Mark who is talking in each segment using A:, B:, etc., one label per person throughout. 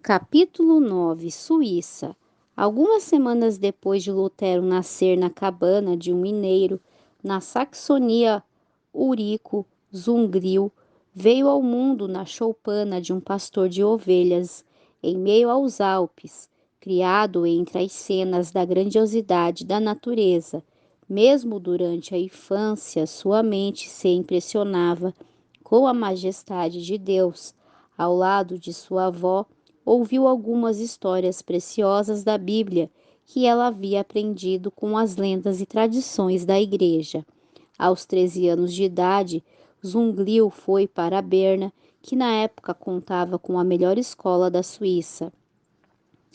A: Capítulo 9. Suíça. Algumas semanas depois de Lutero nascer na cabana de um mineiro, na Saxonia Urico-Zungril, veio ao mundo na choupana de um pastor de ovelhas, em meio aos Alpes, criado entre as cenas da grandiosidade da natureza. Mesmo durante a infância, sua mente se impressionava com a majestade de Deus. Ao lado de sua avó, ouviu algumas histórias preciosas da Bíblia que ela havia aprendido com as lendas e tradições da igreja. Aos 13 anos de idade, Zunglio foi para Berna, que na época contava com a melhor escola da Suíça.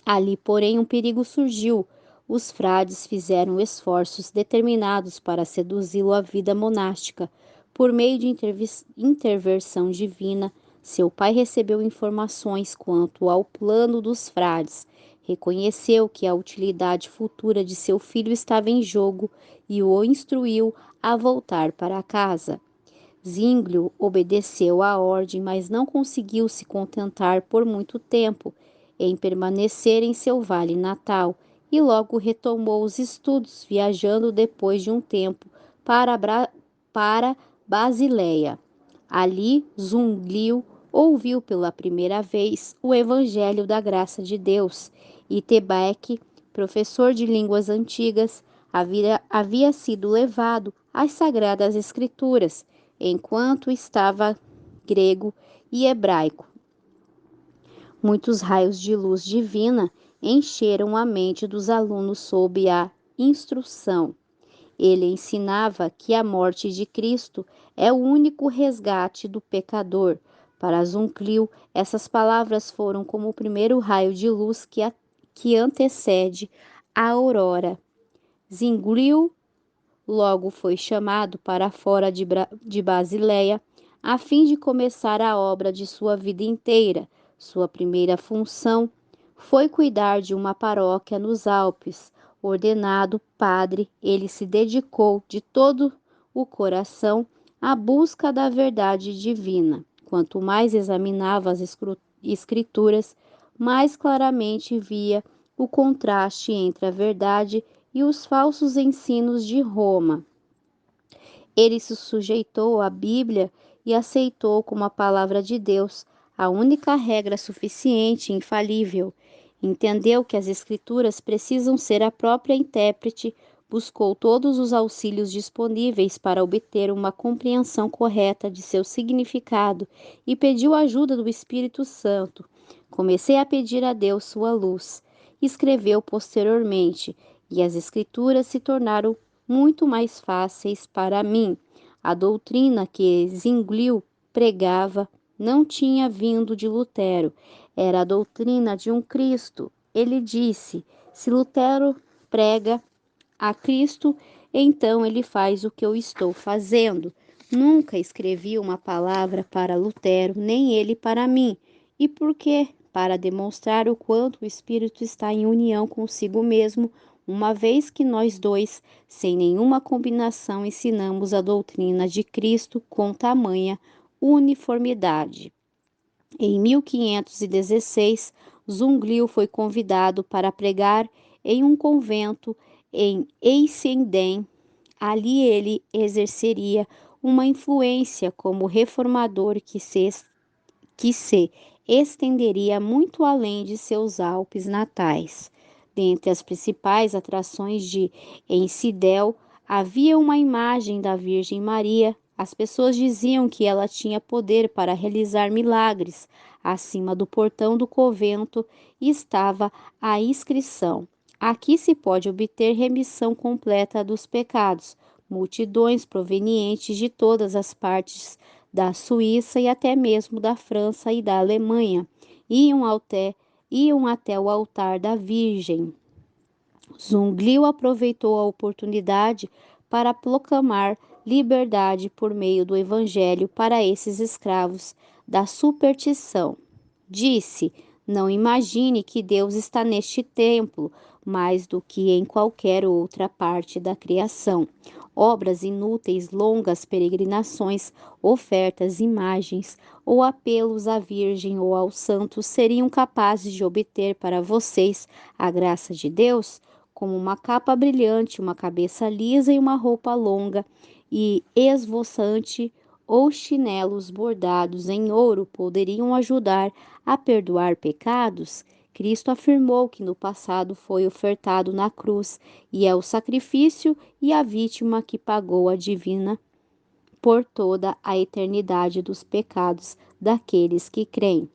A: Ali, porém, um perigo surgiu. Os frades fizeram esforços determinados para seduzi-lo à vida monástica. Por meio de intervenção divina, seu pai recebeu informações quanto ao plano dos frades, reconheceu que a utilidade futura de seu filho estava em jogo e o instruiu a voltar para casa. Zínglio obedeceu à ordem, mas não conseguiu se contentar por muito tempo em permanecer em seu vale natal e logo retomou os estudos, viajando depois de um tempo para Basileia. Ali, Zunglio ouviu pela primeira vez o Evangelho da Graça de Deus e Tebeck, professor de línguas antigas, havia sido levado às Sagradas Escrituras, enquanto estava grego e hebraico. Muitos raios de luz divina encheram a mente dos alunos sob a instrução. Ele ensinava que a morte de Cristo é o único resgate do pecador. Para Zunglio, essas palavras foram como o primeiro raio de luz que antecede a aurora. Zunglio logo foi chamado para fora de Basileia, a fim de começar a obra de sua vida inteira. Sua primeira função foi cuidar de uma paróquia nos Alpes. Ordenado padre, ele se dedicou de todo o coração à busca da verdade divina. Quanto mais examinava as escrituras, mais claramente via o contraste entre a verdade e os falsos ensinos de Roma. Ele se sujeitou à Bíblia e aceitou como a palavra de Deus, a única regra suficiente e infalível. Entendeu que as Escrituras precisam ser a própria intérprete, buscou todos os auxílios disponíveis para obter uma compreensão correta de seu significado e pediu a ajuda do Espírito Santo. Comecei a pedir a Deus sua luz. Escreveu posteriormente, e as Escrituras se tornaram muito mais fáceis para mim. A doutrina que Zunglio pregava não tinha vindo de Lutero, era a doutrina de um Cristo. Ele disse: se Lutero prega a Cristo, então ele faz o que eu estou fazendo. Nunca escrevi uma palavra para Lutero, nem ele para mim. E por quê? Para demonstrar o quanto o Espírito está em união consigo mesmo, uma vez que nós dois, sem nenhuma combinação, ensinamos a doutrina de Cristo com tamanha uniformidade. Em 1516, Zunglio foi convidado para pregar em um convento em Einsiedeln. Ali ele exerceria uma influência como reformador que se estenderia muito além de seus Alpes natais. Dentre as principais atrações de Einsiedeln havia uma imagem da Virgem Maria. As pessoas diziam que ela tinha poder para realizar milagres. Acima do portão do convento estava a inscrição: aqui se pode obter remissão completa dos pecados. Multidões provenientes de todas as partes da Suíça e até mesmo da França e da Alemanha iam até o altar da Virgem. Zunglio aproveitou a oportunidade para proclamar liberdade por meio do Evangelho para esses escravos da superstição. Disse: não imagine que Deus está neste templo. mais do que em qualquer outra parte da criação. Obras inúteis, longas peregrinações, ofertas, imagens ou apelos à Virgem ou aos santos seriam capazes de obter para vocês a graça de Deus? Como uma capa brilhante, uma cabeça lisa e uma roupa longa e esvoaçante ou chinelos bordados em ouro poderiam ajudar a perdoar pecados? Cristo afirmou que no passado foi ofertado na cruz e é o sacrifício e a vítima que pagou a divina por toda a eternidade dos pecados daqueles que creem.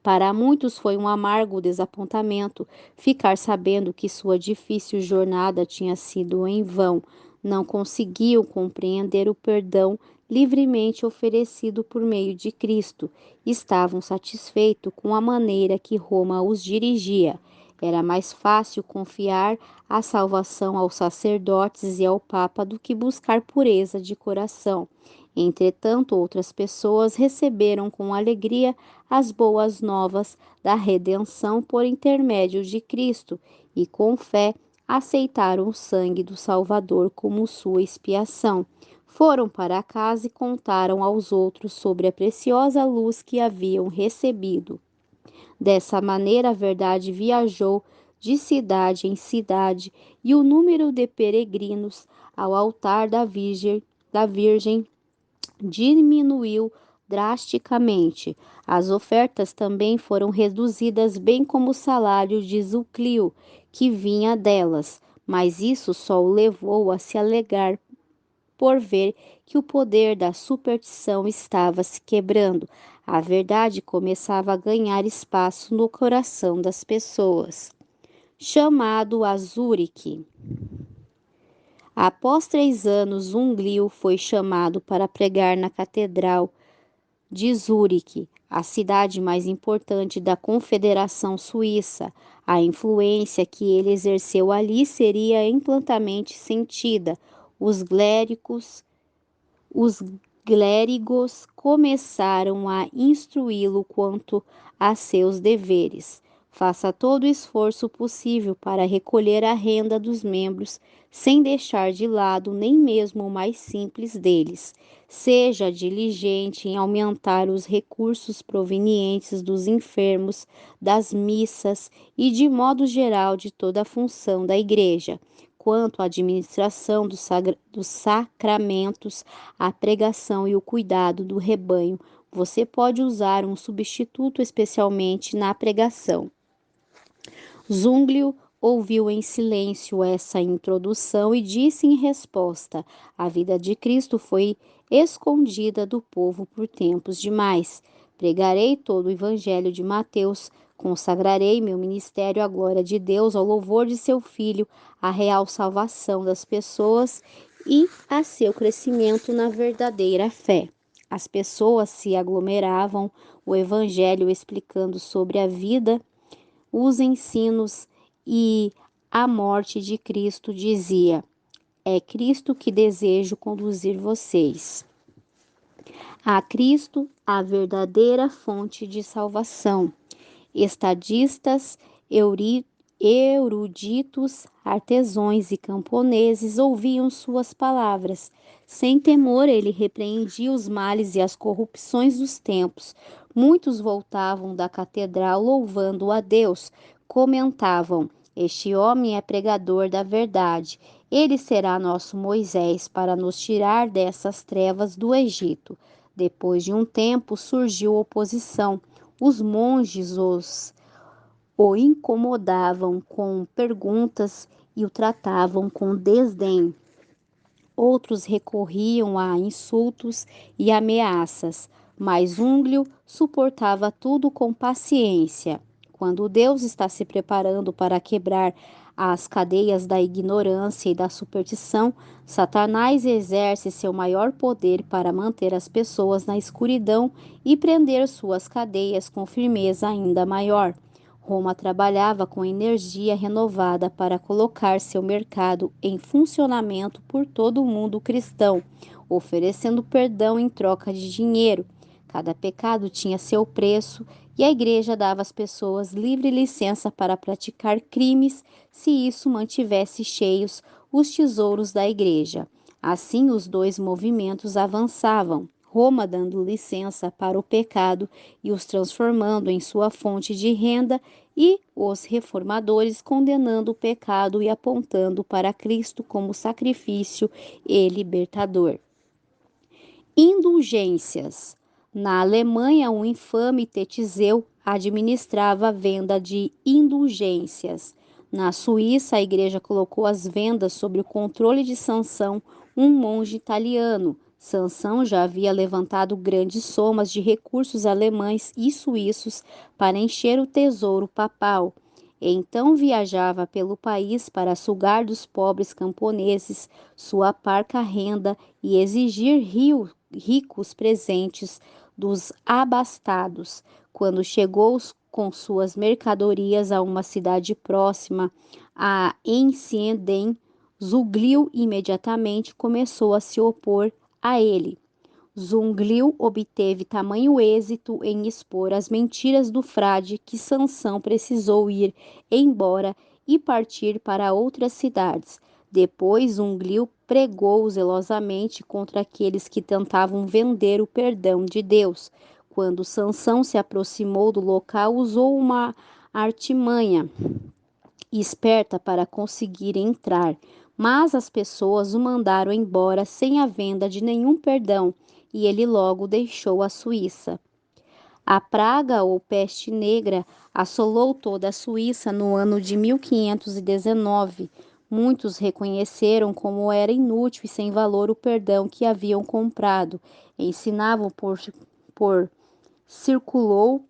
A: Para muitos foi um amargo desapontamento ficar sabendo que sua difícil jornada tinha sido em vão. Não conseguiam compreender o perdão livremente oferecido por meio de Cristo. Estavam satisfeitos com a maneira que Roma os dirigia. Era mais fácil confiar a salvação aos sacerdotes e ao Papa do que buscar pureza de coração. Entretanto, outras pessoas receberam com alegria as boas novas da redenção por intermédio de Cristo e com fé aceitaram o sangue do Salvador como sua expiação. Foram para casa e contaram aos outros sobre a preciosa luz que haviam recebido. Dessa maneira, a verdade viajou de cidade em cidade e o número de peregrinos ao altar da Virgem diminuiu drasticamente. As ofertas também foram reduzidas, bem como o salário de Zuclio, que vinha delas, mas isso só o levou a se alegrar por ver que o poder da superstição estava se quebrando. A verdade começava a ganhar espaço no coração das pessoas. Chamado a Zurique. Após 3 anos, Zuinglio foi chamado para pregar na Catedral de Zurique, a cidade mais importante da Confederação Suíça. A influência que ele exerceu ali seria amplamente sentida. Os clérigos começaram a instruí-lo quanto a seus deveres. Faça todo o esforço possível para recolher a renda dos membros, sem deixar de lado nem mesmo o mais simples deles. Seja diligente em aumentar os recursos provenientes dos enfermos, das missas e, de modo geral, de toda a função da Igreja. Quanto à administração dos sacramentos, a pregação e o cuidado do rebanho, você pode usar um substituto especialmente na pregação. Zuinglio ouviu em silêncio essa introdução e disse em resposta: a vida de Cristo foi escondida do povo por tempos demais. Pregarei todo o evangelho de Mateus, consagrarei meu ministério à glória de Deus, ao louvor de seu Filho, à real salvação das pessoas e a seu crescimento na verdadeira fé. As pessoas se aglomeravam, o evangelho explicando sobre a vida, os ensinos e a morte de Cristo. Dizia: é Cristo que desejo conduzir vocês a Cristo, a verdadeira fonte de salvação. Estadistas, eruditos, artesãos e camponeses ouviam suas palavras. Sem temor, ele repreendia os males e as corrupções dos tempos. Muitos voltavam da catedral louvando a Deus. Comentavam: este homem é pregador da verdade. Ele será nosso Moisés para nos tirar dessas trevas do Egito. Depois de um tempo surgiu oposição. Os monges o incomodavam com perguntas e o tratavam com desdém. Outros recorriam a insultos e ameaças, mas Zuinglio suportava tudo com paciência. Quando Deus está se preparando para quebrar as cadeias da ignorância e da superstição, Satanás exerce seu maior poder para manter as pessoas na escuridão e prender suas cadeias com firmeza ainda maior. Roma trabalhava com energia renovada para colocar seu mercado em funcionamento por todo o mundo cristão, oferecendo perdão em troca de dinheiro. Cada pecado tinha seu preço e a igreja dava às pessoas livre licença para praticar crimes se isso mantivesse cheios os tesouros da igreja. Assim, os dois movimentos avançavam, Roma dando licença para o pecado e os transformando em sua fonte de renda, e os reformadores condenando o pecado e apontando para Cristo como sacrifício e libertador. Indulgências. Na Alemanha, um infame Tetizeu administrava a venda de indulgências. Na Suíça, a igreja colocou as vendas sob o controle de Sansão, um monge italiano. Sansão já havia levantado grandes somas de recursos alemães e suíços para encher o tesouro papal. Então viajava pelo país para sugar dos pobres camponeses sua parca renda e exigir ricos presentes dos abastados. Quando chegou com suas mercadorias a uma cidade próxima, a Ensiedem, Zuglio imediatamente começou a se opor a ele. Zunglio obteve tamanho êxito em expor as mentiras do frade que Sansão precisou ir embora e partir para outras cidades. Depois, Zunglio pregou zelosamente contra aqueles que tentavam vender o perdão de Deus. Quando Sansão se aproximou do local, usou uma artimanha esperta para conseguir entrar, mas as pessoas o mandaram embora sem a venda de nenhum perdão, e ele logo deixou a Suíça. A praga ou peste negra assolou toda a Suíça no ano de 1519. Muitos reconheceram como era inútil e sem valor o perdão que haviam comprado. Ensinavam por circulou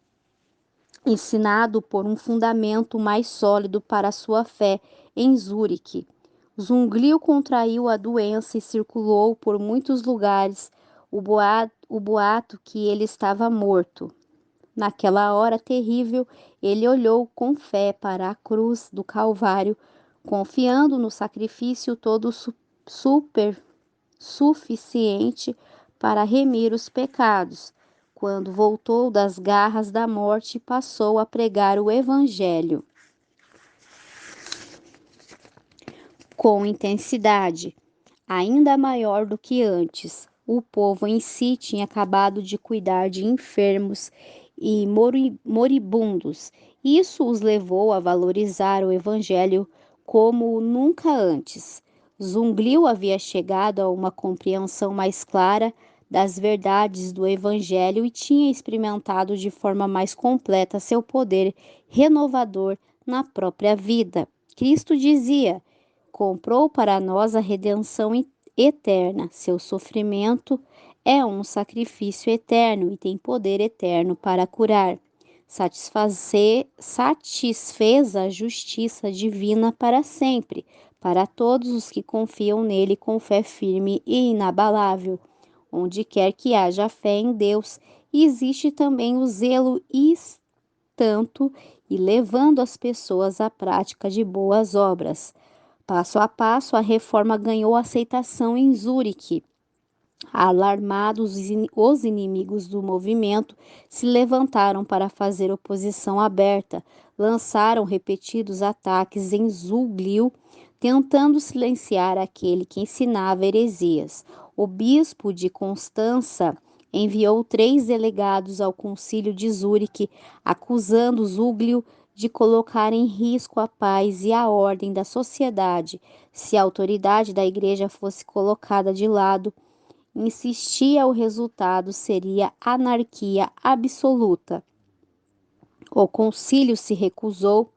A: ensinado por um fundamento mais sólido para sua fé em Zurique. Zunglio contraiu a doença e circulou por muitos lugares o boato que ele estava morto. Naquela hora terrível, ele olhou com fé para a cruz do Calvário, confiando no sacrifício todo super suficiente para remir os pecados. Quando voltou das garras da morte, passou a pregar o Evangelho com intensidade, ainda maior do que antes. O povo em si tinha acabado de cuidar de enfermos e moribundos. Isso os levou a valorizar o Evangelho como nunca antes. Zunglio havia chegado a uma compreensão mais clara das verdades do Evangelho e tinha experimentado de forma mais completa seu poder renovador na própria vida. Cristo dizia: comprou para nós a redenção eterna. Seu sofrimento é um sacrifício eterno e tem poder eterno para curar. Satisfez a justiça divina para sempre, para todos os que confiam nele com fé firme e inabalável. Onde quer que haja fé em Deus, existe também o zelo tanto e levando as pessoas à prática de boas obras. Passo a passo, a reforma ganhou aceitação em Zurique. Alarmados, os inimigos do movimento se levantaram para fazer oposição aberta, lançaram repetidos ataques em Zuglio, tentando silenciar aquele que ensinava heresias. O bispo de Constança enviou 3 delegados ao concílio de Zurique, acusando Zuglio de colocar em risco a paz e a ordem da sociedade. Se a autoridade da igreja fosse colocada de lado, insistia, o resultado seria anarquia absoluta. O concílio se recusou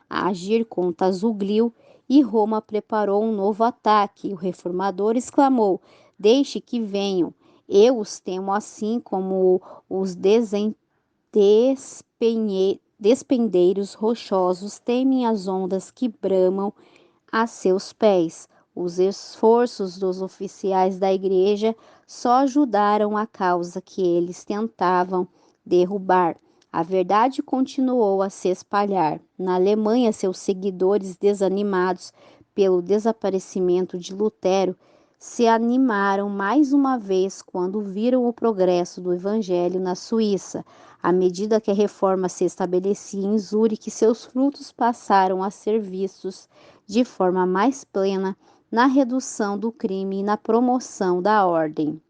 A: a agir contra Zuglio e Roma preparou um novo ataque. O reformador exclamou: deixe que venham, eu os temo assim como os despendeiros rochosos temem as ondas que bramam a seus pés. Os esforços dos oficiais da igreja só ajudaram a causa que eles tentavam derrubar. A verdade continuou a se espalhar. Na Alemanha, seus seguidores, desanimados pelo desaparecimento de Lutero, se animaram mais uma vez quando viram o progresso do Evangelho na Suíça. À medida que a reforma se estabelecia em Zurique, seus frutos passaram a ser vistos de forma mais plena na redução do crime e na promoção da ordem.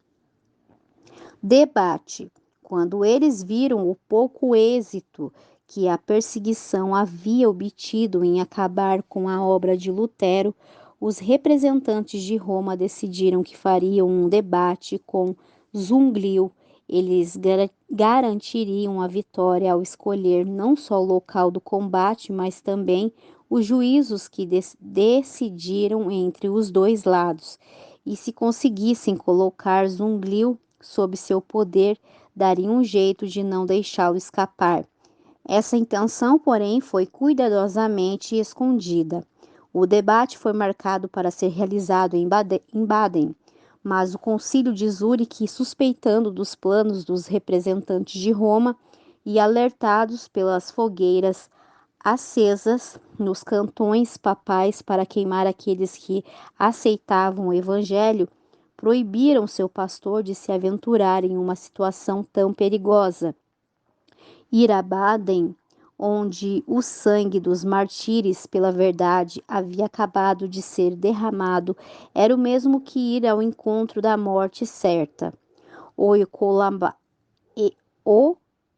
A: Debate. Quando eles viram o pouco êxito que a perseguição havia obtido em acabar com a obra de Lutero, os representantes de Roma decidiram que fariam um debate com Zunglio. Eles garantiriam a vitória ao escolher não só o local do combate, mas também os juízos que decidiram entre os dois lados. E se conseguissem colocar Zunglio sob seu poder, daria um jeito de não deixá-lo escapar. Essa intenção, porém, foi cuidadosamente escondida. O debate foi marcado para ser realizado em Baden, mas o Concílio de Zurique, suspeitando dos planos dos representantes de Roma e alertados pelas fogueiras acesas nos cantões papais para queimar aqueles que aceitavam o evangelho, proibiram seu pastor de se aventurar em uma situação tão perigosa. Ir a Baden, onde o sangue dos mártires pela verdade havia acabado de ser derramado, era o mesmo que ir ao encontro da morte certa. O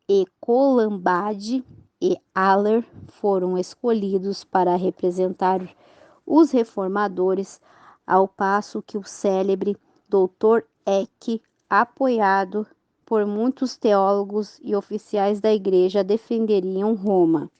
A: Ecolambade e Haller foram escolhidos para representar os reformadores, ao passo que o célebre Dr. Eck, apoiado por muitos teólogos e oficiais da igreja, defenderiam Roma.